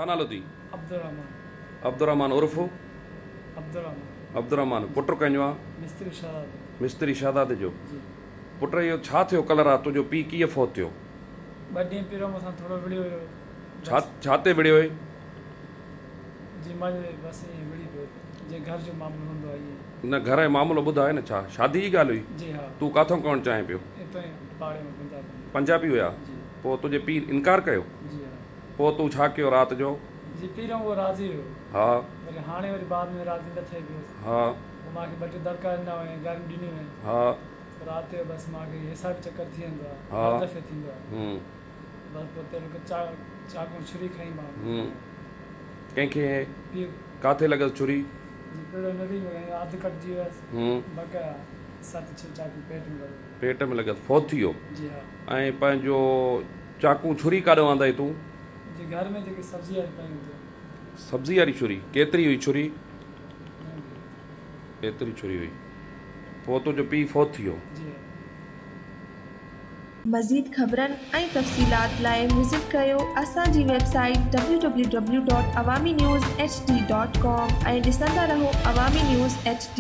नालो थी? Abdurrahman उर्फ़ Abdurrahman. पुट कंहिंजो आहे? मिस्त्री शादात जो। पुट इहो छा थियो कल्ह राति? तुंहिंजो पीउ कीअं फोत थियो? 2 ॾींहं पहिरियों मूंसां थोरो विड़ियो हुयो। छा ते विड़ियो हुई? जी मां बस ईअं विड़ी पियो जीअं घर जो मामलो हूंदो आहे ईअं। न घर जो मामलो ॿुधाए न, छा शादी जी ॻाल्हि हुई? जी हा। तूं काथों करणु चाहें पियो? हितां ई पाड़े में पंजाबी हुया? जी। पोइ तुंहिंजे पीउ इनकार कयो? जी हा। पोइ तूं छा कयो राति जो? जी पहिरियों उहो राज़ी हुयो। हा। वरी हाणे वरी बाद में राज़ी न थिए पियो। हा। पोइ मूंखे 2 टे दड़का ॾिना हुआ, गारियूं ॾिनियूं आहिनि। हा। राति जो बसि मूंखे हिसाब चकर थी वेंदो आहे। हा। हर दफ़े थींदो आहे। बसि पोइ तेल चाकू छुरी खई मां। कंहिंखे? पीउ। काथे लॻसि छुरी? पहिरियों नदी में अधु कटिजी वियसि। बक़ाया 7-6 चाकू पेट में लॻो। पेट में लॻसि, फोत थी वियो? जी हा। ऐं पंहिंजो चाकू छुरी काॾों आंदई तूं? जी घर में जेके सब्जी वारी पई हूंदी। सब्जी वारी छुरी? केतिरी हुई छुरी? एतिरी छुरी हुई। पोइ तुंहिंजो पीउ फोत थी वियो? जी हा। मज़ीद ख़बरनि ऐं तफ़सीलात लाइ विज़िट कयो असांजी वेबसाइट www.awamiNewsHD.com ऐं ॾिसंदा रहो अवामी न्यूज़ HD।